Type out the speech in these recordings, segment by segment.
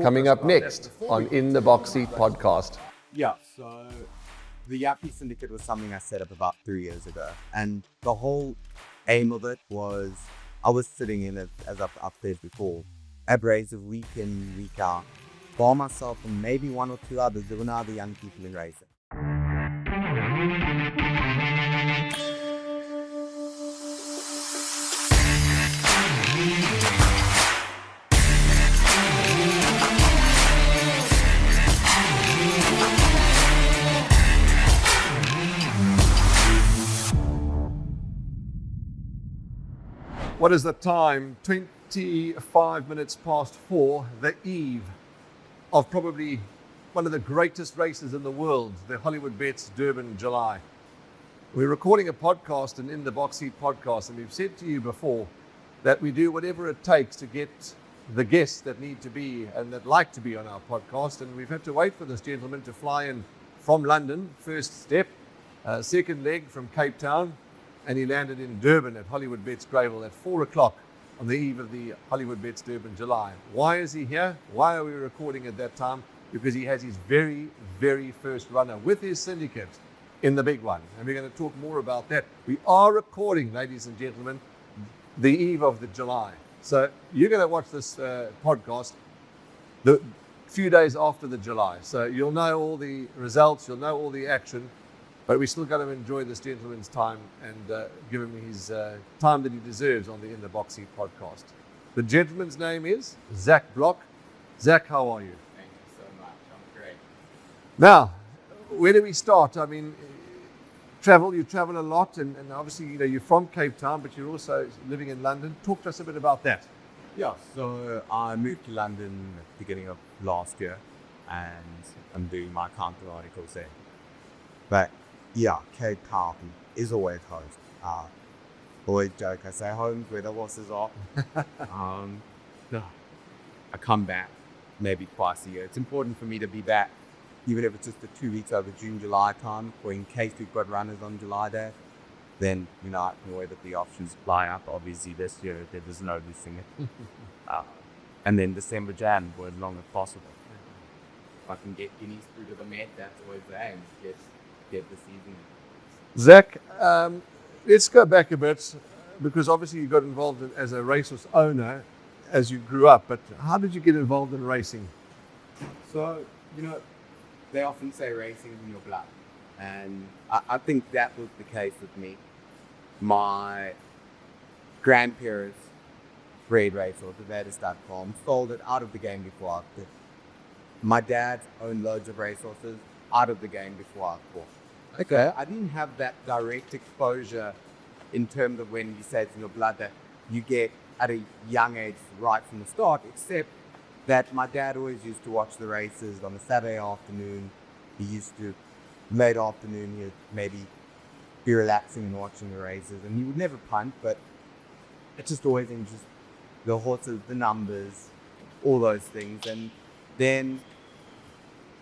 Coming up next on In the Box Seat podcast. Yeah, so the Yappy Syndicate was something I set up about 3 years ago. And the whole aim of it was, I was sitting in it, as I've said before, abrasive week in, week out, by myself and maybe one or two others. There were no other young people in racing. What is the time? 25 minutes past 4, the eve of probably one of the greatest races in the world, the Hollywoodbets Durban July. We're recording a podcast, an In the Box Seat podcast, and we've said to you before that we do whatever it takes to get the guests that need to be and that like to be on our podcast, and we've had to wait for this gentleman to fly in from London, first step, second leg from Cape Town, and he landed in Durban at Hollywoodbets Gravel at 4 o'clock on the eve of the Hollywoodbets Durban July. Why is he here? Why are we recording at that time? Because he has his very, very first runner with his syndicate in the big one. And we're going to talk more about that. We are recording, ladies and gentlemen, the eve of the July. So you're going to watch this podcast the few days after the July. So you'll know all the results, you'll know all the action, but we still got to enjoy this gentleman's time and give him his time that he deserves on the In the Box Seat podcast. The gentleman's name is Zac Bloch. Zac, how are you? Thank you so much. I'm great. Now, where do we start? I mean, you travel a lot, and obviously, you're from Cape Town, but you're also living in London. Talk to us a bit about that. Yeah, so I moved to London at the beginning of last year, and I'm doing my counter articles there. But yeah, Cape Town is always home. Always joke, I say home's where the horses are. I come back maybe twice a year. It's important for me to be back, even if it's just the 2 weeks over June, July time, or in case we've got runners on July Day, then, I can always let the options fly up. Obviously this year, there's no losing it. And then December, Jan, for as long as possible. If I can get guineas through to the Met, that's always the aim, get the season. Zac, let's go back a bit, because obviously you got involved as a racehorse owner as you grew up, but how did you get involved in racing? So, they often say racing is in your blood, and I think that was the case with me. My grandparents bred racehorses. They had a stud farm, sold it, out of the game before I did. My dad owned loads of racehorses, out of the game before I was born. Okay, I didn't have that direct exposure in terms of when you say it's in your blood that you get at a young age right from the start, except that my dad always used to watch the races on a Saturday afternoon. He used to, late afternoon, he'd maybe be relaxing and watching the races, and he would never punt, but it just always interested the horses, the numbers, all those things. And then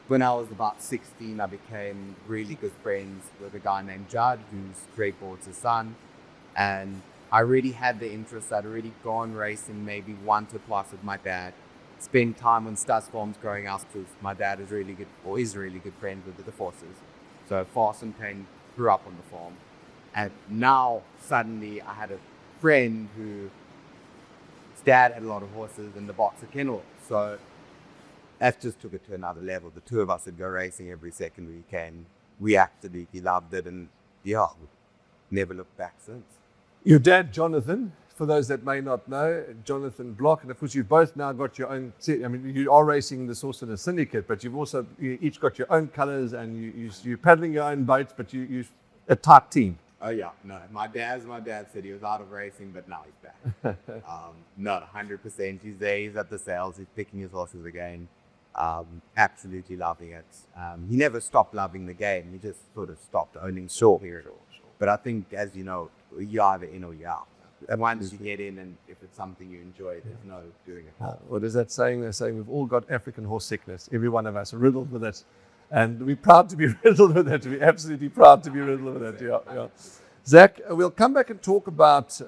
when I was about 16, I became really good friends with a guy named Judd, who's Greg Bortz's son. And I already had the interest. I'd already gone racing maybe once or twice with my dad. Spent time on Stud farms growing up because my dad is really good, or is really good friends with the forces. So Varsfontein grew up on the farm. And now suddenly I had a friend whose dad had a lot of horses in the boxer kennel. So that just took it to another level. The two of us would go racing every second weekend. We absolutely loved it, and never looked back since. Your dad, Jonathan, for those that may not know, Jonathan Bloch, and of course you've both now got your own, you are racing this horse in a syndicate, but you've also each got your own colours, and you're paddling your own boats, but you're a tight team. Oh yeah, no, my dad said he was out of racing, but now he's back. No, 100%, he's there, he's at the sales, he's picking his horses again. Absolutely loving it. He never stopped loving the game. He just sort of stopped owning short. But I think, as you know, you're either in or you're out. And once you get in, and if it's something you enjoy, there's no doing it. What is that saying? They're saying we've all got African horse sickness. Every one of us are riddled with it. And we're proud to be riddled with it. We're absolutely proud to be riddled with it. Yeah. Zac, we'll come back and talk about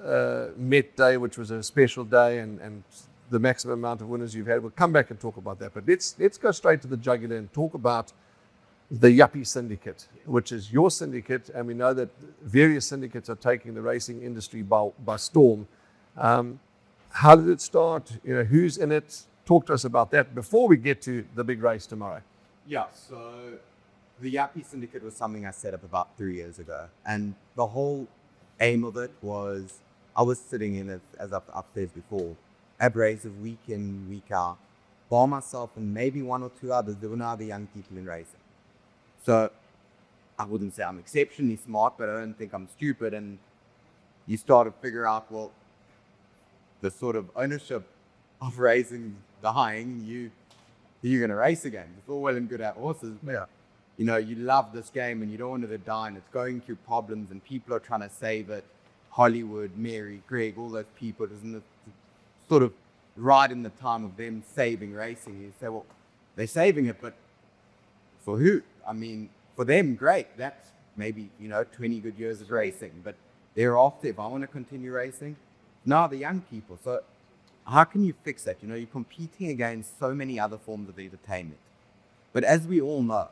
Met Day, which was a special day, and the maximum amount of winners you've had. We'll come back and talk about that. But let's go straight to the jugular and talk about the Yappy Syndicate, which is your syndicate, and we know that various syndicates are taking the racing industry by storm. How did it start? Who's in it? Talk to us about that before we get to the big race tomorrow. Yeah, so the Yappy Syndicate was something I set up about 3 years ago, and the whole aim of it was I was sitting in it, as I've said before, at races week in, week out, by myself and maybe one or two others. There were no other young people in racing. So I wouldn't say I'm exceptionally smart, but I don't think I'm stupid. And you start to figure out, well, the sort of ownership of racing dying, you're going to race again. It's all well and good at horses. Yeah. You love this game and you don't want it to die, and it's going through problems and people are trying to save it. Hollywood, Mary, Greg, all those people, isn't it sort of right in the time of them saving racing? You say, well, they're saving it, but for who? I mean, for them, great. That's maybe, 20 good years of racing. But thereafter, if I want to continue racing, now the young people. So how can you fix that? You're competing against so many other forms of entertainment. But as we all know,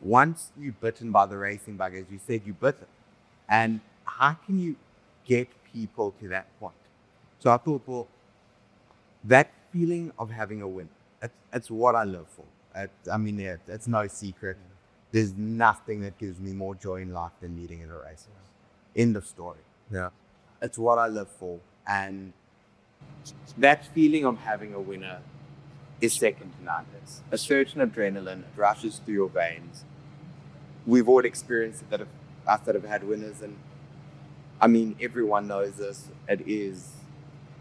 once you're bitten by the racing bug, as you said, you're bitten. And how can you get people to that point? So I thought, well, that feeling of having a win, that's what I live for. That's no secret. There's nothing that gives me more joy in life than meeting at a race. End of story. Yeah. It's what I live for. And that feeling of having a winner is second to none. It's a certain adrenaline. It rushes through your veins. We've all experienced it, us that have had winners. And I mean, everyone knows this. It is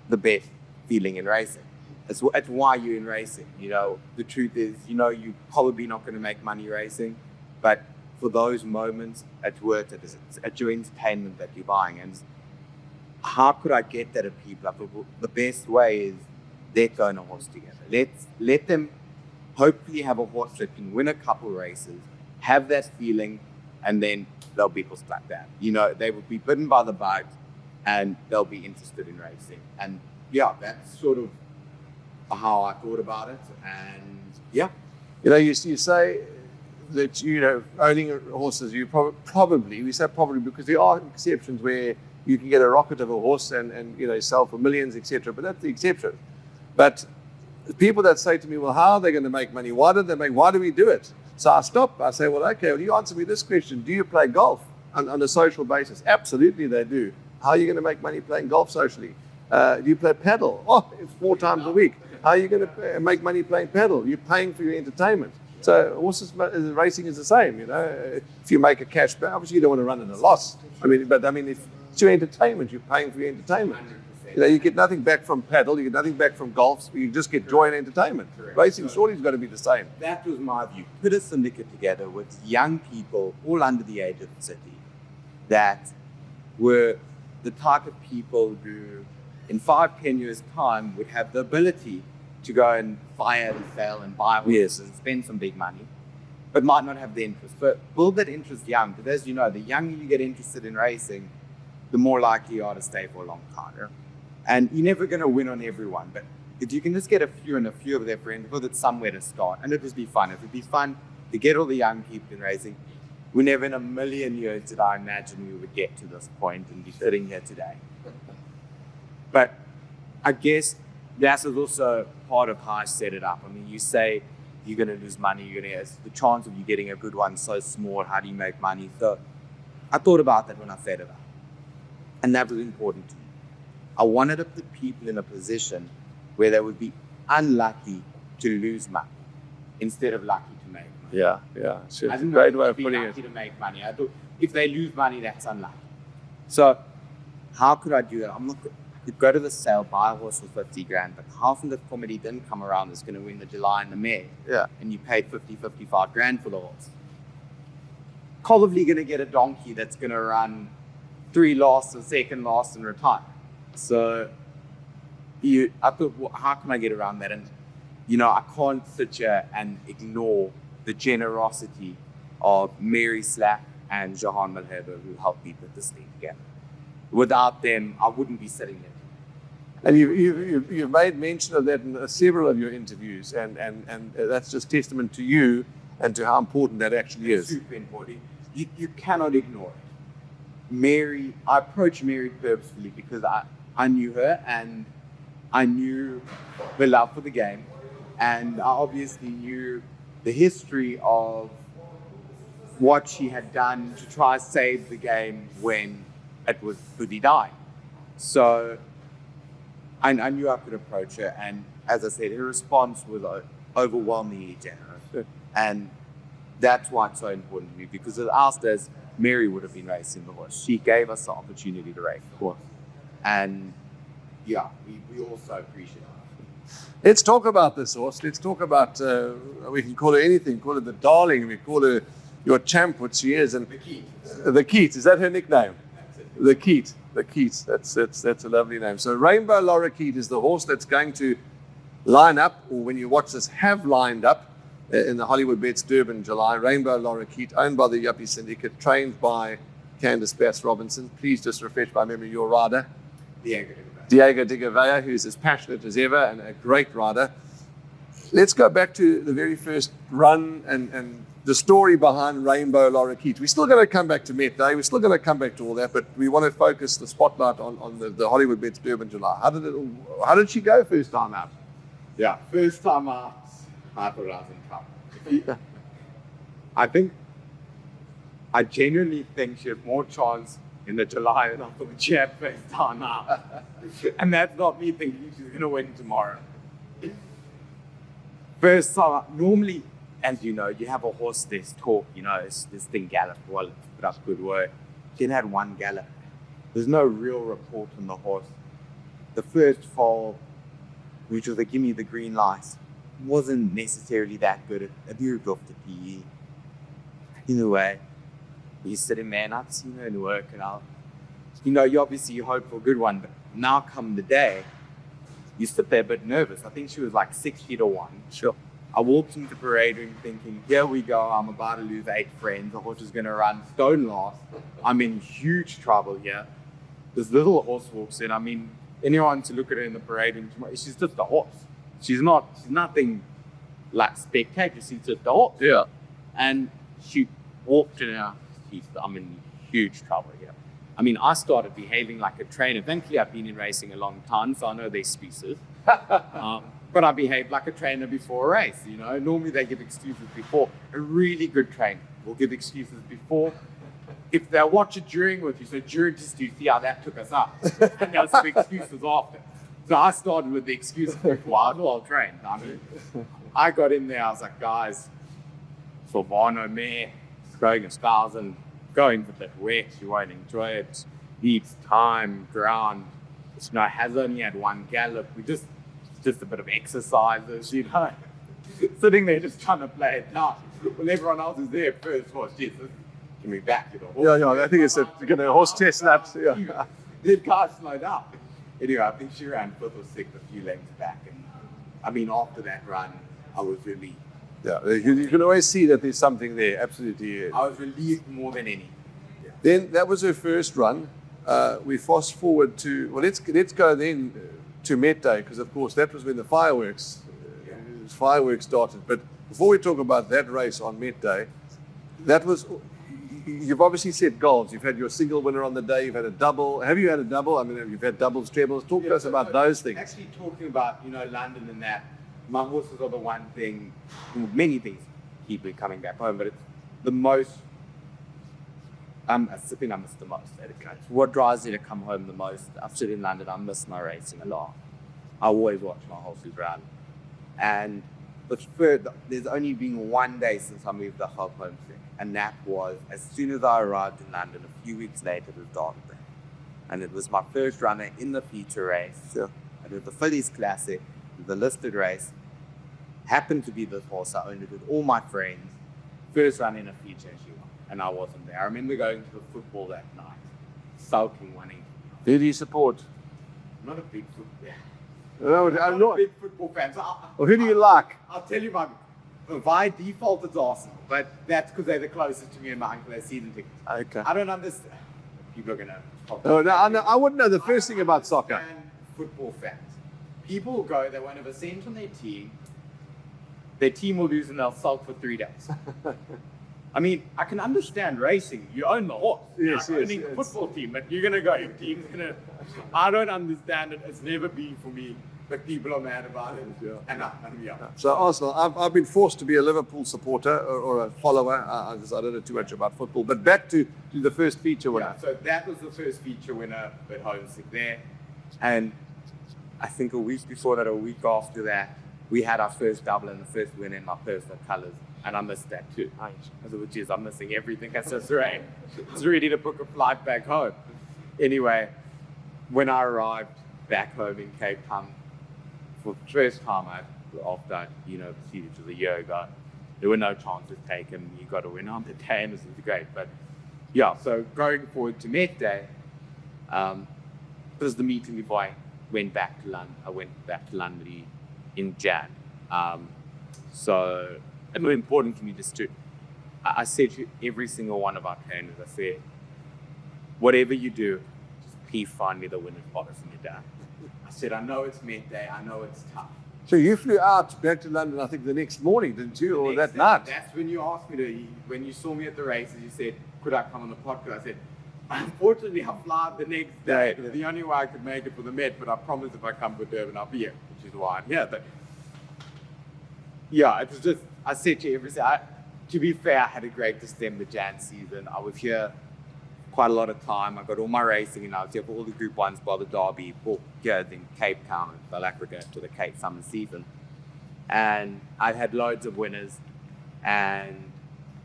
the best feeling in racing. It's why you're in racing. The truth is, you're probably not going to make money racing, but for those moments, it's worth it. It's your entertainment that you're buying. And how could I get that at people? I thought, the best way is let's own a horse together. Let them hopefully have a horse that can win a couple races, have that feeling, and then they'll be horse like that. They will be bitten by the bug, and they'll be interested in racing. And yeah, that's sort of how I thought about it. And yeah. You say that, owning horses, you probably, we say probably because there are exceptions where you can get a rocket of a horse and sell for millions, etc. But that's the exception. But people that say to me, well, how are they going to make money? Why do we do it? So I stop. I say, well, okay, you answer me this question. Do you play golf on a social basis? Absolutely they do. How are you going to make money playing golf socially? Do you play paddle? Oh, it's 4 times a week. How are you going to make money playing paddle? You're paying for your entertainment. So horses racing is the same. If you make a cash, obviously you don't want to run at a loss. If it's your entertainment, you're paying for your entertainment. You get nothing back from paddle, you get nothing back from golf, you just get joy and entertainment. Correct. Racing surely has got to be the same. That was my view. Put a syndicate together with young people, all under the age of 30, that were the type of people who, in 5-10 years' time, would have the ability to go and fire and sell and buy horses and spend some big money, but might not have the interest. But build that interest young, because as you know, the younger you get interested in racing, the more likely you are to stay for a long time. Yeah? And you're never going to win on everyone, but if you can just get a few of their friends, put it somewhere to start, and it would be fun. It would be fun to get all the young people in racing. We never in a million years did I imagine we would get to this point and be sitting here today. But I guess that is also part of how I set it up. I mean, you say you're going to lose money, the chance of you getting a good one so small, how do you make money? So I thought about that when I set it up. And that was important to me. I wanted to put people in a position where they would be unlucky to lose money instead of lucky to make money. Yeah. It's I a didn't great want way to of be putting lucky it. to make money. I thought if they lose money, that's unlucky. So how could I do that? I could go to the sale, buy a horse for 50 grand, but half of the comedy didn't come around that's going to win the July and the Mare. Yeah. And you paid 50, 55 grand for the horse. Probably going to get a donkey that's going to run 3 last or second last and retire. So I thought, well, how can I get around that? And, I can't sit here and ignore the generosity of Mary Slack and Jehan Malherbe, who helped me put this thing together. Without them, I wouldn't be sitting there. And you've made mention of that in several of your interviews, and that's just testament to you and to how important that actually is. Super important. You cannot ignore it. Mary, I approached Mary purposefully because I knew her and I knew her love for the game, and I obviously knew the history of what she had done to try to save the game when it was fully dying. So I knew I could approach her, and as I said, her response was overwhelmingly generous. And that's why it's so important to me, because without us, Mary would have been racing the horse. She gave us the opportunity to race the horse. And yeah, we also appreciate it. Let's talk about this horse. Let's talk about, we can call her anything, call her the darling, we call her your champ, what she is. And The key. The Keat, is that her nickname? That's it. The Keat. The Keat, that's a lovely name. So Rainbow Lorikeet is the horse that's going to line up, or when you watch this, have lined up in the Hollywoodbets Durban July. Rainbow Lorikeet, owned by the Yappy Syndicate, trained by Candice Bass-Robinson. Please just refresh my memory, your rider, Diego de Gavea, who's as passionate as ever and a great rider. Let's go back to the very first run and the story behind Rainbow Lorikeet. We're still going to come back to Met Day. We're still going to come back to all that, but we want to focus the spotlight on the Hollywoodbets Durban July. How did she go first time out? Yeah, first time out, I thought I was in trouble. I genuinely think she had more chance in the July than I thought she had first time out. And that's not me thinking she's going to win tomorrow. First time out, normally, as you know, you have a horse, there's talk, this thing gallop, well, it's put up good work. She had one gallop. There's no real report on the horse. The first fall, which was a give me the green light, wasn't necessarily that good. It moved off the PE. Either way, you sitting there and I've seen her in work and you hope for a good one, but now come the day, you sit there a bit nervous. I think she was like 60 to 1. Sure. I walked into the parade ring thinking, here we go, I'm about to lose 8 friends. The horse is going to run stone last. I'm in huge trouble here. This little horse walks in. I mean, anyone to look at her in the parade ring tomorrow, she's just a horse. She's nothing like spectacular. She's just a horse. Yeah. And she walked in and I'm in huge trouble here. I mean, I started behaving like a trainer. Thankfully, I've been in racing a long time, so I know the excuses. But I behaved like a trainer before a race, Normally they give excuses before. A really good trainer will give excuses before. If they watch it during with you, so during just to see how that took us up. And there was some excuses after. So I started with the excuses before. I was well trained. I mean, I got in there, I was like, guys, Silvano mare, it's going 1,000, going with that wet, you won't enjoy it. Needs time, ground. Has only had one gallop. Just a bit of exercises, Sitting there just trying to play it down. When everyone else is there first, Jesus, give me back, Yeah, I think it's a horse chestnut. Yeah. The car slowed down. Anyway, I think she ran 5th or 6th, a few lengths back. And I mean, after that run, I was relieved. Yeah, you can always see that there's something there, absolutely. I was relieved more than any. Yeah. Then that was her first run. We fast forward to, let's go then to Met Day, because of course that was when the fireworks started. But before we talk about that race on Met Day, you've obviously set goals. You've had your single winner on the day, you've had a double. Have you had a double? I mean, you've had doubles, trebles. Talk to us about those things. Actually talking about, London and that, my horses are the one thing, many things keep me coming back home, but it's the most, I think I miss the most at it goes. What drives you to come home the most? I've stood in London, I miss my racing a lot. I always watch my horses run. And there's only been one day since I moved the home sick, and that was as soon as I arrived in London, a few weeks later, it was Derby Day. And it was my first runner in the feature race. Sure. I did the Phillies Classic, the listed race. Happened to be this horse. I owned it with all my friends. First run in a feature, she won, and I wasn't there. I remember going to the football that night, sulking, wanting. Who do you support? I'm not a big football. No, I'm not a big football fan. So well, who do you like? I'll tell you, by default it's Arsenal, but that's because they're the closest to me and my uncle. They're season tickets. Okay. I don't understand. People are gonna. No, I wouldn't know the first thing about soccer. football fans. People will go, they won't have a cent on their team will lose and they'll sulk for 3 days. I mean, I can understand racing. You own the horse. Yes, You're yes, owning a yes. football team, but you're going to go, your team's going to... I don't understand it. It's never been for me, but people are mad about it. Yeah. And yeah. So Arsenal, I've been forced to be a Liverpool supporter or a follower. I don't know too much about football. But back to the first feature winner. Yeah, so that was the first feature winner at Homesick there. And I think a week before that, a week after that, we had our first double and the first win in my personal colours. And I missed that too. Which is, I'm missing everything. That's just right. I was ready to book a flight back home. Anyway, when I arrived back home in Cape Town, for the first time after proceeded, which was a year ago, there were no chances taken. You got to win on the day, and this is great. But yeah, so going forward to Met Day, this is the meeting before I went back to London. I went back to London in Jan. So it was important for me just to, I said to every single one of our trainers, I said, whatever you do, just please find me the winner's box in your day. I said, I know it's Met Day, I know it's tough. So you flew out back to London, I think, the next morning, didn't you? Or that night? That's when you asked me to, when you saw me at the races, you said, could I come on the podcast? I said, unfortunately, I fly the next day. The only way I could make it for the Met, but I promise if I come for Durban, I'll be here, which is why I'm here. But yeah, it was just, I said to everything, to be fair, I had a great December Jan season. I was here quite a lot of time. I got all my racing and I was here for all the Group 1s by the Derby, here in Cape Town, South Africa, to the Cape summer season. And I've had loads of winners. And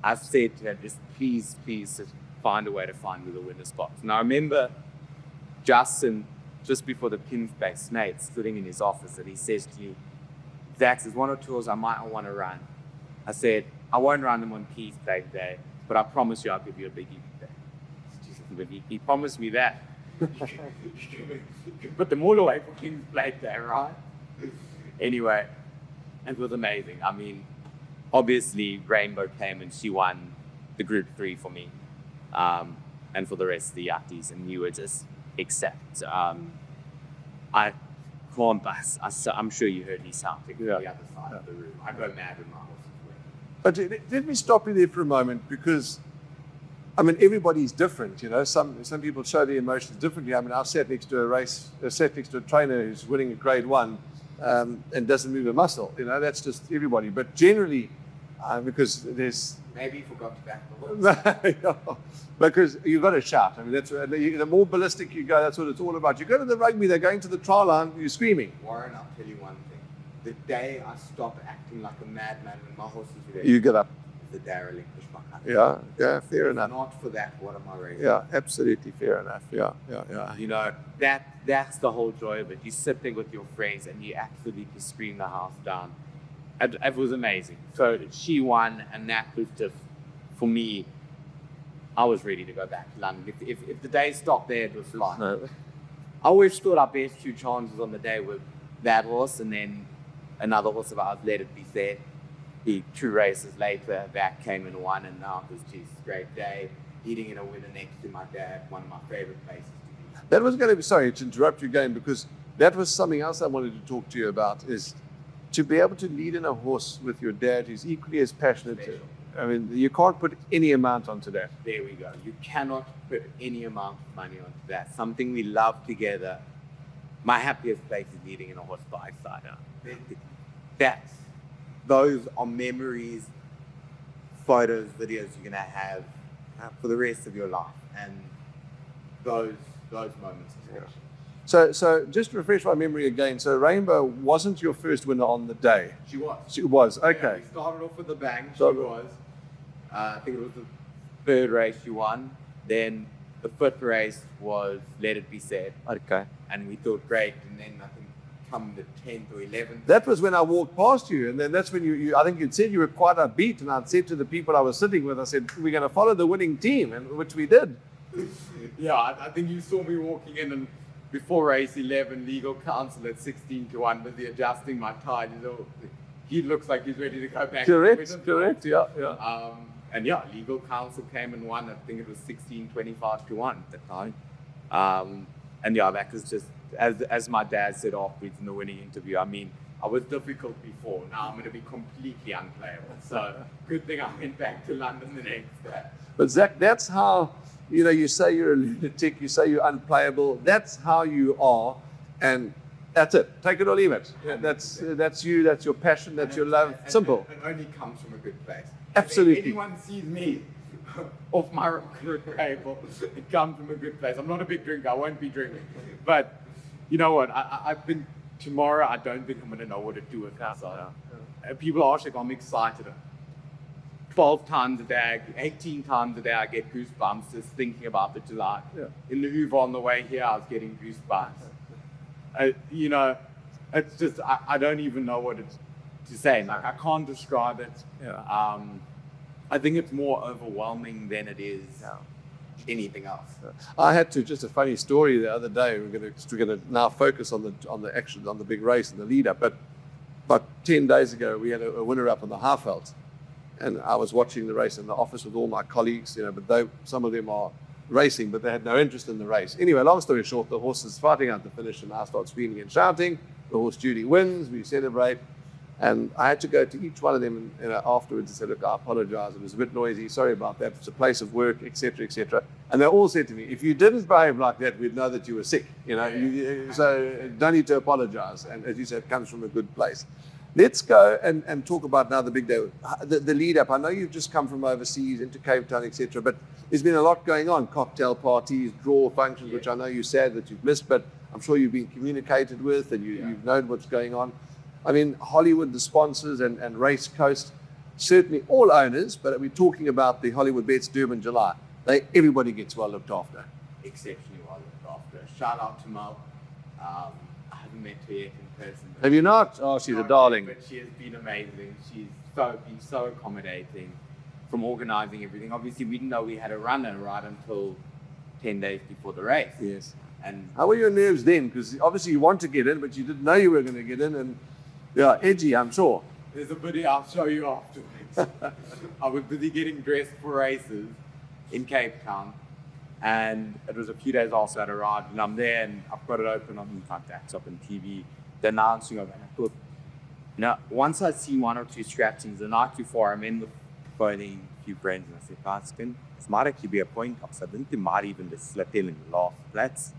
I've said to him, just please, just find a way to find me the winner's box. And I remember Justin, just before the Pins Bay Snakes, sitting in his office, and he says to me, Zac, there's 1 or 2 hours I might want to run. I said, I won't run them on Peace Plate Day, but I promise you I'll give you a biggie day. But he promised me that. You can put them all away for King's Plate Day, right? Anyway, it was amazing. I mean, obviously Rainbow came and she won the Group 3 for me. And for the rest of the Yuppies, and you were just accept. I can't bus. I'm sure you heard me shouting on the other side of the room. I go mad when my horses win. But let me stop you there for a moment, because I mean, everybody's different, you know. Some people show their emotions differently. I mean, I sat next to a trainer who's winning a Grade 1 and doesn't move a muscle. You know, that's just everybody. But generally, because there's... Maybe you forgot to back the horse. Because you've got to shout. I mean, that's the more ballistic you go, that's what it's all about. You go to the rugby, they're going to the try line, you're screaming. Warren, I'll tell you one thing. The day I stop acting like a madman when my horse is ready, You give up. the day I relinquish my country. Yeah, fair enough. Not for that, what am I raising? Yeah, absolutely fair enough. Yeah. You know, that's the whole joy of it. You sit there with your friends and you absolutely scream the house down. It was amazing. So she won, and that was just, for me, I was ready to go back to London. If the day stopped there, it was fine. No. I always thought our best 2 chances on the day were that horse and then another horse of ours, Let It Be Said. The 2 races later, that came and won, and now it was just a great day. Eating in a winner next to my dad, one of my favorite places to be. That was going to be, sorry to interrupt you again, because that was something else I wanted to talk to you about, is to be able to lead in a horse with your dad who's equally as passionate. Special. I mean, you can't put any amount onto that. There we go. You cannot put any amount of money onto that. Something we love together. My happiest place is leading in a horse by cider. Those are memories, photos, videos you're gonna have for the rest of your life, and those moments are special. So just to refresh my memory again, so Rainbow wasn't your first winner on the day? She was. She was, okay. Yeah, we started off with a bang. She was. I think it was the 3rd race she won. Then the 5th race was Let It Be Said. Okay. And we thought great. And then I think come the 10th or 11th. That was when I walked past you, and then that's when you I think you'd said you were quite upbeat, and I'd said to the people I was sitting with, I said, we're going to follow the winning team, and which we did. Yeah, I think you saw me walking in, and before race 11, legal counsel at 16-1, busy adjusting my tie. You know, he looks like he's ready to go back. Correct, yeah. And yeah, legal counsel came and won. I think it was 16-25-1 at the time. And yeah, that was just, as my dad said afterwards in the winning interview, I mean, I was difficult before. Now I'm going to be completely unplayable. So good thing I went back to London the next day. But Zac, that's how, you say you're a lunatic, you say you're unplayable. That's how you are, and that's it. Take it or leave it. That's you. That's your passion. That's your love. Simple. It only comes from a good place. Absolutely. If anyone sees me off my record table, it comes from a good place. I'm not a big drinker. I won't be drinking. But you know what? I've been tomorrow. I don't think I'm going to know what to do with that. So, people are like, I'm excited. 12 times a day, 18 times a day, I get goosebumps just thinking about the July. Yeah. In the Hoover on the way here, I was getting goosebumps. It's just, I don't even know what to say. Like, I can't describe it. Yeah. I think it's more overwhelming than it is anything else. I had to, just a funny story the other day. We're going to now focus on the action, on the big race and the lead up. But about 10 days ago, we had a winner up on the Halfveld. And I was watching the race in the office with all my colleagues, but some of them are racing, but they had no interest in the race. Anyway, long story short, the horse is fighting out the finish, and I start screaming and shouting. The horse Judy wins, we celebrate. And I had to go to each one of them afterwards and say, look, I apologize. It was a bit noisy. Sorry about that. It's a place of work, etc., etc. And they all said to me, if you didn't behave like that, we'd know that you were sick. So don't need to apologize. And as you said, it comes from a good place. Let's go and talk about now the big day, the lead up. I know you've just come from overseas into Cape Town, etc., but there's been a lot going on, cocktail parties, draw functions, which I know you said that you've missed, but I'm sure you've been communicated with and you've known what's going on. I mean, Hollywood, the sponsors and Race Coast, certainly all owners, but we're talking about the Hollywoodbets Durban July. Everybody gets well looked after. Exceptionally well looked after. Shout out to Mel. I haven't met her yet in person. Have you not? Oh, she's a darling. But she has been amazing. She's been so accommodating from organizing everything. Obviously, we didn't know we had a runner right until 10 days before the race. Yes. And how were your nerves then? Because obviously you want to get in, but you didn't know you were going to get in. And yeah, edgy, I'm sure. There's a video I'll show you afterwards. I was busy getting dressed for races in Cape Town. And it was a few days after I'd arrived, and I'm there, and I've got it open on my laptop and TV, the announcing of it. And I thought, once I'd seen one or two scratchings, the night before, I'm in the phoning a few friends, and I said, guys, this might actually be a point toss. I think they might even be slipped in the last flats.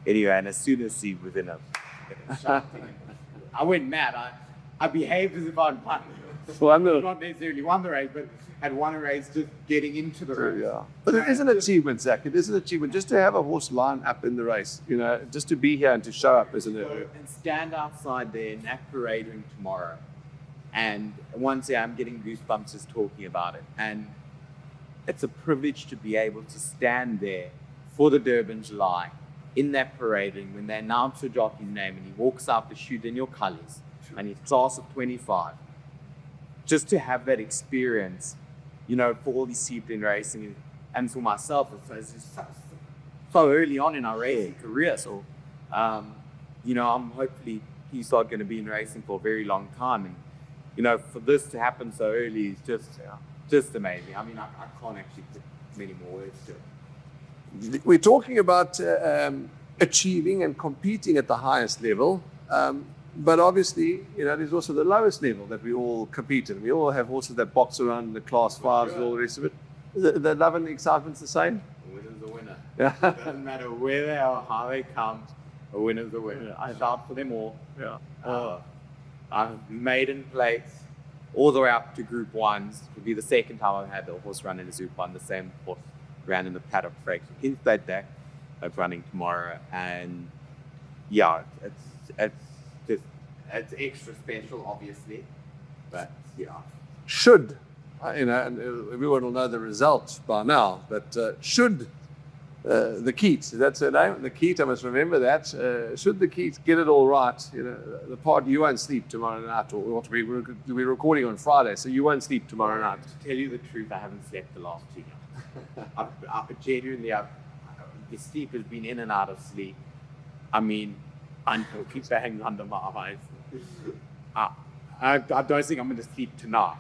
Anyway, and as soon as he was in a shouting, I went mad. I behaved as if I'd won. Not necessarily won the race, but had won a race just getting into the race. Yeah. But it is an achievement, Zac. It is an achievement just to have a horse line up in the race, just to be here and to show up, isn't it? And stand outside there in that parade ring tomorrow. And once I'm getting goosebumps just talking about it. And it's a privilege to be able to stand there for the Durban July in that parade ring when they announce your jockey's name and he walks out the chute in your colours and he's class of 25. Just to have that experience, for all these people in racing and for myself, it's just so early on in our racing career. So, I'm hopefully he's not going to be in racing for a very long time. And, for this to happen so early is just amazing. I mean, I can't actually put many more words to it. We're talking about achieving and competing at the highest level. But obviously, there's also the lowest level that we all compete in. We all have horses that box around the class fives and all the rest of it. The love and excitement's the same? A winner's a winner. Yeah. It doesn't matter where they are, how they come, a winner's a winner. I shout for them all. Yeah. I've maiden plates all the way up to Group 1s. It would be the second time I've had the horse run in a Group 1. The same horse ran in the paddock break. So he's that day of running tomorrow. And yeah, it's extra special, obviously, but yeah. Should, and everyone will know the result by now, but should the Keats, that's her name, the Keat, I must remember that, should the Keats get it all right, the part you won't sleep tomorrow night, or we're recording on Friday, so you won't sleep tomorrow night. To tell you the truth, I haven't slept the last 2 nights. The sleep has been in and out of sleep. I mean, I know keeps hanging under my eyes. I don't think I'm going to sleep tonight.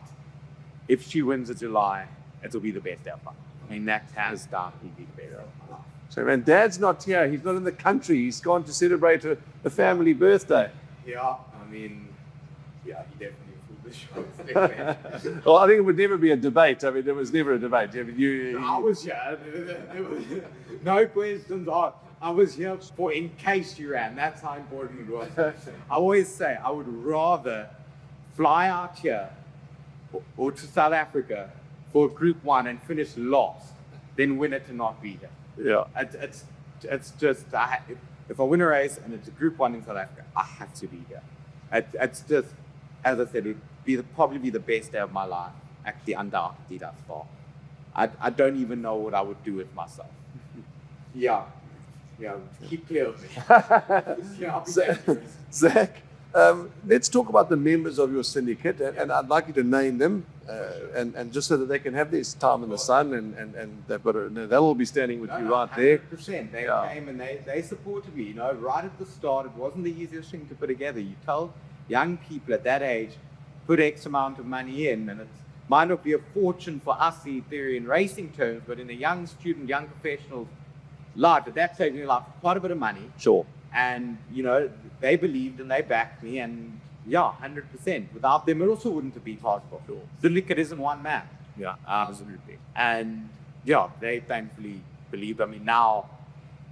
If she wins the July, it'll be the best ever. I mean, that has definitely been better. So, and Dad's not here. He's not in the country. He's gone to celebrate a family birthday. Yeah, I mean, yeah, he definitely pulled the shots. Well, I think it would never be a debate. I mean, there was never a debate. I mean, I was here. There was no questions asked. I was here for in case you ran. That's how important it was. I always say I would rather fly out here or to South Africa for Group 1 and finish last than win it and not be here. yeah. It's just, if I win a race and it's a Group 1 in South Africa, I have to be here. It's just, as I said, it would probably be the best day of my life, actually undoubtedly thus far. I don't even know what I would do with myself. Yeah, keep clear of me. Yeah, Zac, let's talk about the members of your syndicate, and I'd like you to name them, and just so that they can have this time in the sun, and they'll all be standing with you right there. 100%. They came and they supported me. You know, right at the start, it wasn't the easiest thing to put together. You tell young people at that age, put X amount of money in, and it might not be a fortune for us in theory in racing terms, but in a young student, young professional life, at that stage in your life, quite a bit of money. Sure. And, you know, they believed and they backed me, and yeah, 100%. Without them, it also wouldn't have been possible. Sure. Syndicate isn't one man. Yeah, Absolutely. And yeah, they thankfully believed. I mean, now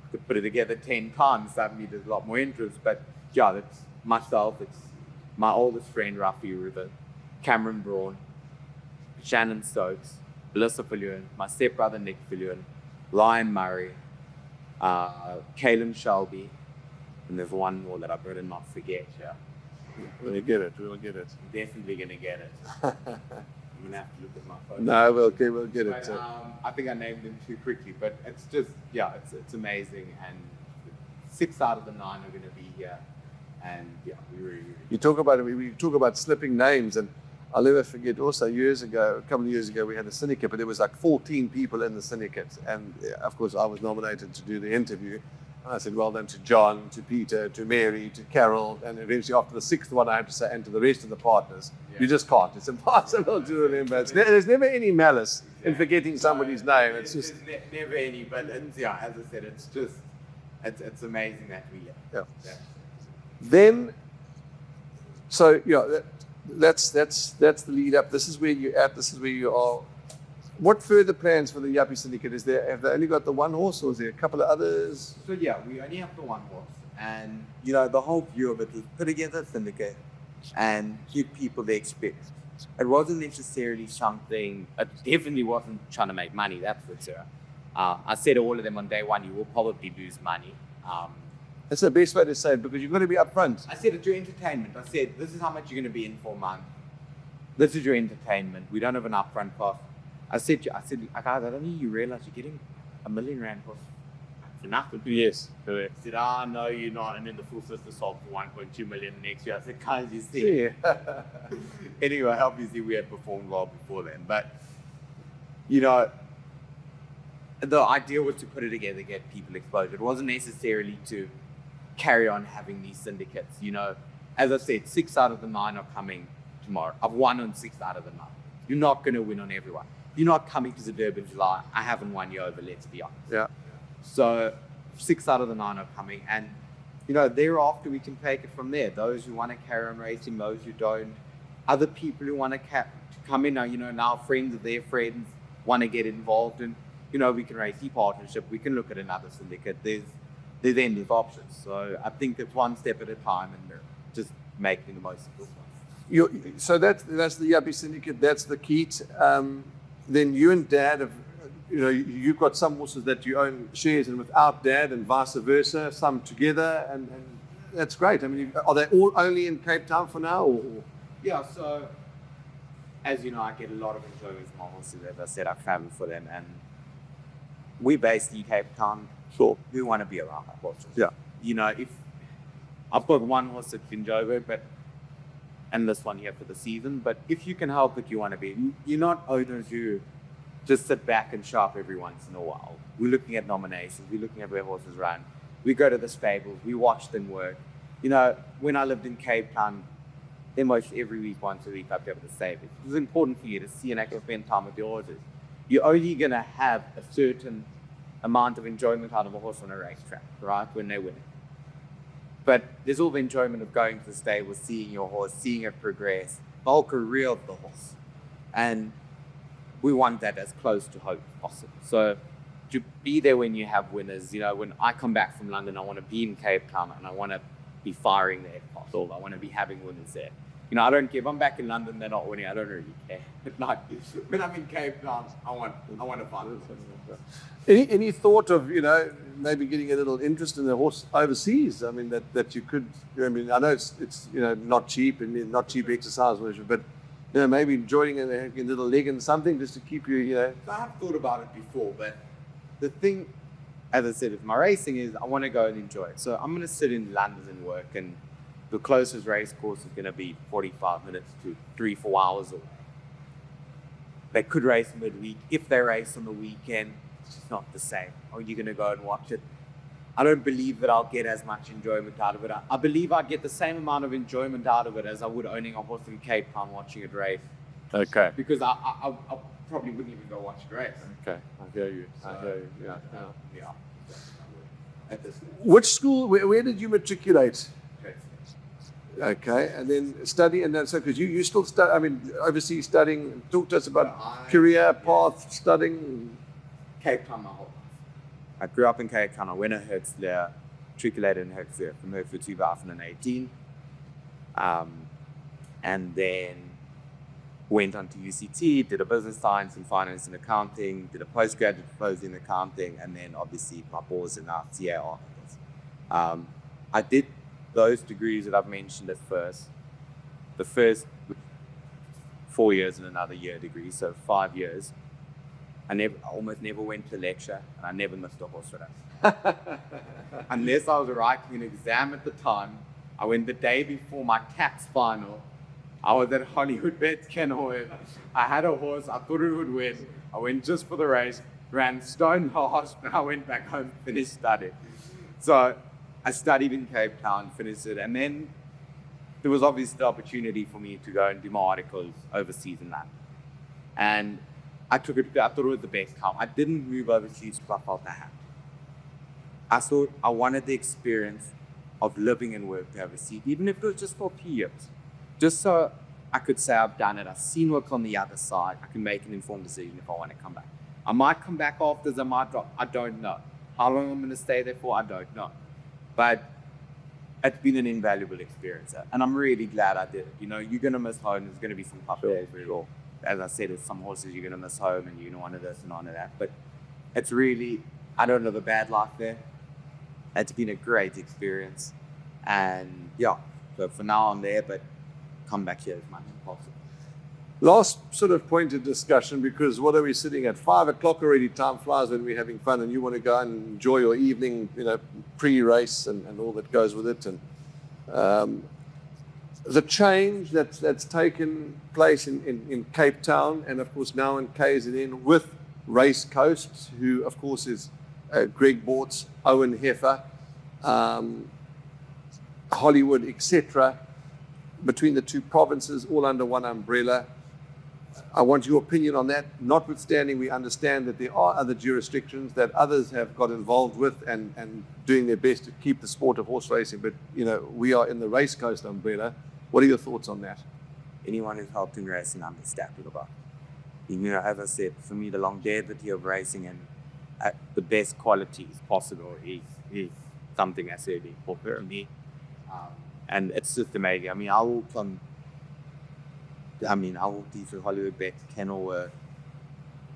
I could put it together 10 times, suddenly there's a lot more interest. But yeah, that's myself, it's my oldest friend, Rafi River, Cameron Braun, Shannon Stokes, Melissa Viljoen, my stepbrother Nick Viljoen, Ryan Murray, Kaylin Shelby, and there's one more that I better not forget. Yeah, we'll get it. I'm definitely gonna get it. I'm gonna have to look at my phone. No, we'll get But, it. I think I named them too quickly, but it's just it's amazing, and 6 out of the 9 are gonna be here, and yeah, we really. You talk about it. We talk about slipping names, and I'll never forget. Also, a couple of years ago, we had a syndicate, but there was like 14 people in the syndicate, and of course, I was nominated to do the interview. And I said, well done to John, to Peter, to Mary, to Carol, and eventually after the 6th one, I had to say, and to the rest of the partners. Yeah. You just can't. It's impossible to remember. There's never any malice in forgetting somebody's name. It's just never any. But as I said, it's just it's amazing that we live. Yeah. Then, so that's the lead up. This is where you're at. This is where you are. What further plans for the Yappy Syndicate? Have they only got the one horse, or is there a couple of others? So yeah, we only have the one horse, and you know the whole view of it was put together a syndicate and give people the experience. It wasn't necessarily something. It definitely wasn't trying to make money. That's for sure. I said to all of them on day one, you will probably lose money. That's the best way to say it, because you've got to be upfront. I said it's your entertainment. I said this is how much you're going to be in for a month. This is your entertainment. We don't have an upfront cost. I said, guys, I don't think you realize you're getting R1 million for nothing. Yes, correct. I said, no, you're not. And then the full sister sold for 1.2 million next year. I said, guys, you see. Yeah. Anyway, obviously we had performed well before then. But, you know, the idea was to put it together, get people exposure. It wasn't necessarily to carry on having these syndicates. You know, as I said, 6 out of the 9 are coming tomorrow. I've won on 6 out of the 9. You're not going to win on everyone. You're not coming to the Durban July. I haven't won you over, let's be honest. Yeah. So 6 out of the 9 are coming. And, you know, thereafter we can take it from there. Those who want to carry on racing, those who don't. Other people who want to come in, you know, now friends of their friends want to get involved. And, you know, we can race e-partnership. We can look at another syndicate. There's endless options. So I think it's one step at a time and just making the most of this one. So that's the Yappy Syndicate. That's the Keat. Then you and Dad have, you know, you've got some horses that you own shares in without Dad, and vice versa. Some together, and that's great. I mean, are they all only in Cape Town for now? Or? Yeah. So, as you know, I get a lot of enjoyment from my horses. As I said, I travel for them, and we based in Cape Town. Sure. We want to be around our horses. Yeah. You know, if I've got one horse at Kinjogo, and this one here for the season, but if you can help it, you want to be. You're not owners who just sit back and shop every once in a while. We're looking at nominations. We're looking at where horses run. We go to the stables. We watch them work. You know, when I lived in Cape Town, almost every week, once a week, I'd go to the stables. It was important for you to see and actually spend time with your horses. You're only going to have a certain amount of enjoyment out of a horse on a racetrack, right, when they're winning. But there's all the enjoyment of going to the stable, seeing your horse, seeing it progress, the whole career of the horse. And we want that as close to hope as possible. So to be there when you have winners, you know, when I come back from London, I want to be in Cape Town and I want to be firing there if possible. I want to be having winners there. You know, I don't care. If I'm back in London, they're not winning. I don't really care. But like, when I'm in Cape Town, I want to find it. Any thought of, you know, maybe getting a little interest in the horse overseas? I mean, that you could, I mean, I know it's you know, not cheap and not cheap exercise, but, you know, maybe joining a little leg in something just to keep you, you know. I have thought about it before, but the thing, as I said, with my racing is I want to go and enjoy it. So I'm going to sit in London and work, and the closest race course is going to be 45 minutes to 3-4 hours away. They could race midweek. If they race on the weekend, it's just not the same. Are you going to go and watch it? I don't believe that I'll get as much enjoyment out of it. I believe I'd get the same amount of enjoyment out of it as I would owning a horse in Cape Town watching it race. Okay. Because I probably wouldn't even go watch it race. Okay, I hear you. I hear you. Yeah. At this Which school? Where did you matriculate? Okay, and then study, and then so because you still study. I mean, overseas studying. Talk to us about career path, studying. Cape Town my whole life. I grew up in Cape Town. I went to Herxler, matriculated in Herxler from her for 2018, and then went on to UCT, did a business science and finance and accounting, did a postgraduate diploma in accounting, and then obviously my balls in our CAR. I did those degrees that I've mentioned at first. The first 4 years and another year degree, so 5 years. I almost never went to lecture, and I never missed a horse race. Unless I was writing an exam at the time. I went the day before my CATS final. I was at Hollywoodbets Durban. I had a horse, I thought it would win. I went just for the race, ran stone fast, and I went back home, finished studying. So I studied in Cape Town, finished it, and then there was obviously the opportunity for me to go and do my articles overseas in that. And I thought it was the best time. I didn't move overseas because I felt I had to. I thought I wanted the experience of living and working overseas, even if it was just for a few years. Just so I could say I've done it, I've seen what's on the other side, I can make an informed decision if I want to come back. I might come back afterwards, I might drop, I don't know. How long I'm going to stay there for, I don't know. But it's been an invaluable experience, and I'm really glad I did it. You know, you're going to miss home, there's going to be some tough days for you all. As I said, there's some horses you're going to miss home, and you're going to want this and want that. But it's really, I don't live a bad life there. It's been a great experience. And yeah, so for now I'm there, but come back here as much as possible. Last sort of point of discussion, because what are we sitting at? 5 o'clock already, time flies when we're having fun, and you want to go and enjoy your evening, you know, pre-race and all that goes with it. And the change that's taken place in Cape Town, and of course now in KZN with Race Coast, who of course is Greg Bortz, Owen Heffer, Hollywood, etc., between the two provinces, all under one umbrella. I want your opinion on that, notwithstanding we understand that there are other jurisdictions that others have got involved with and doing their best to keep the sport of horse racing, but you know, we are in the Race Coast umbrella. What are your thoughts on that? Anyone who's helped in racing understands about. You know, as I said, for me, the longevity of racing and at the best qualities possible is something that's really important for me. And it's just amazing. I mean, I walked into Hollywoodbets kennel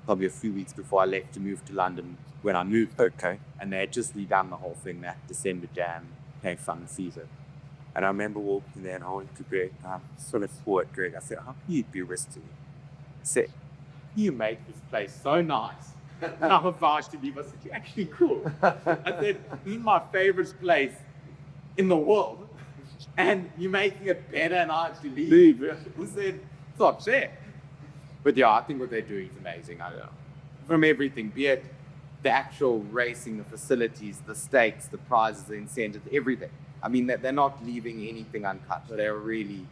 probably a few weeks before I left to move to London when I moved. Okay. And they had just redone the whole thing that December jam, came fun season. And I remember walking there and I went to Greg, and I sort of swore at Greg. I said, how can you be risky? I said, you make this place so nice. And I was about to leave. I said, you're actually cool. I said, this is my favorite place in the world. And you're making it better and I have to leave. I said, it's not fair. But yeah, I think what they're doing is amazing. I don't know. From everything, be it the actual racing, the facilities, the stakes, the prizes, the incentives, everything. I mean, they're not leaving anything uncut. So they're really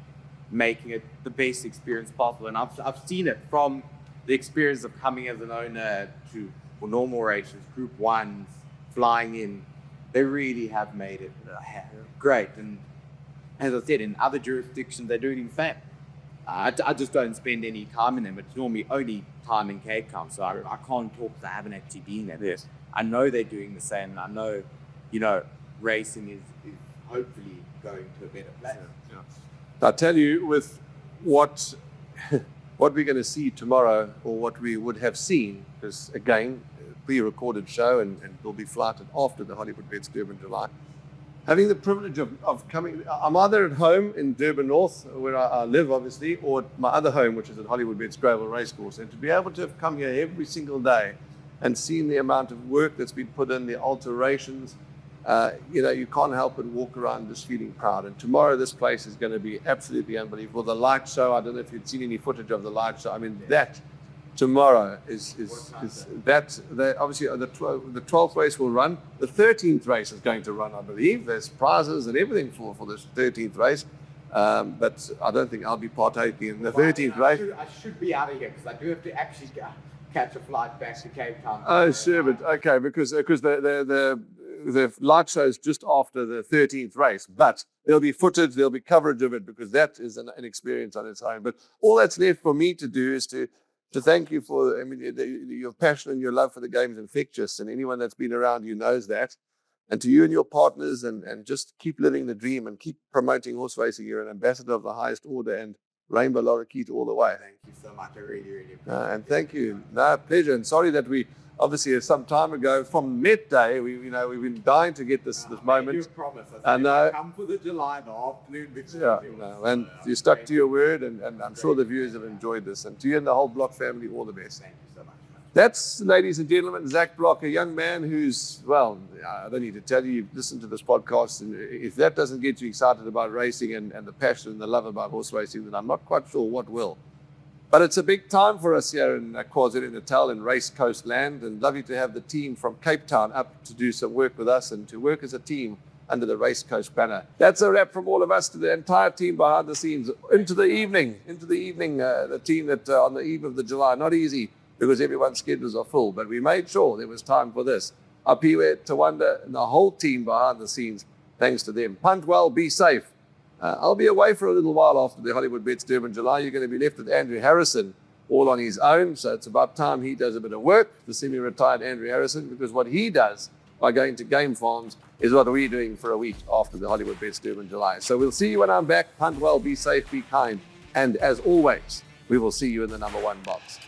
making it the best experience possible. And I've seen it from the experience of coming as an owner to for normal races, Group 1s, flying in, they really have made it great. And as I said, in other jurisdictions, they're doing the same. I just don't spend any time in them. It's normally only time in Cape Town, so I can't talk because I haven't actually been there. Yes. I know they're doing the same, and I know, you know, racing is hopefully going to a better place. Yeah. I'll tell you, with what we're going to see tomorrow, or what we would have seen, because again, pre-recorded show and will be flighted after the Hollywoodbets Durban July. Having the privilege of coming, I'm either at home in Durban North, where I live obviously, or at my other home, which is at Hollywoodbets Gravel Racecourse, and to be able to have come here every single day and seen the amount of work that's been put in, the alterations, you know, you can't help but walk around just feeling proud. And tomorrow this place is going to be absolutely unbelievable. The light show, I don't know if you'd seen any footage of the light show. I mean, that tomorrow is that obviously the 12th race will run. The 13th race is going to run, I believe. There's prizes and everything for this 13th race. But I don't think I'll be partaking in the 13th race. I should be out of here because I do have to actually catch a flight back to Cape Town. Oh, sure, but okay, because the light show is just after the 13th race, but there'll be footage, there'll be coverage of it, because that is an experience on its own. But all that's left for me to do is to thank you for, I mean, your passion and your love for the game's infectious, and anyone that's been around you knows that. And to you and your partners, and just keep living the dream and keep promoting horse racing. You're an ambassador of the highest order, and Rainbow Lorikeet all the way. Thank you so much. I really, really appreciate it. And thank you. No, pleasure. And sorry that we, obviously, some time ago, from Met Day, we've been dying to get this moment. You promise. I know. Come for the July, the afternoon before. Yeah, no, and you stuck to your word, and I'm sure the viewers have enjoyed this. And to you and the whole Bloch family, all the best. Thank you so much. That's, ladies and gentlemen, Zac Bloch, a young man who's, well, I don't need to tell you, you've listened to this podcast, and if that doesn't get you excited about racing and the passion and the love about horse racing, then I'm not quite sure what will. But it's a big time for us here in KwaZulu-Natal in Race Coast land, and lovely to have the team from Cape Town up to do some work with us and to work as a team under the Race Coast banner. That's a wrap from all of us to the entire team behind the scenes. Into the evening, the team that on the eve of the July, not easy because everyone's schedules are full, but we made sure there was time for this. Apiwe, Tawanda, and the whole team behind the scenes, thanks to them. Punt well, be safe. I'll be away for a little while after the Hollywoodbets Durban July. You're going to be left with Andrew Harrison all on his own. So it's about time he does a bit of work, the semi-retired Andrew Harrison, because what he does by going to game farms is what we're doing for a week after the Hollywoodbets Durban July. So we'll see you when I'm back. Punt well, be safe, be kind. And as always, we will see you in the number one box.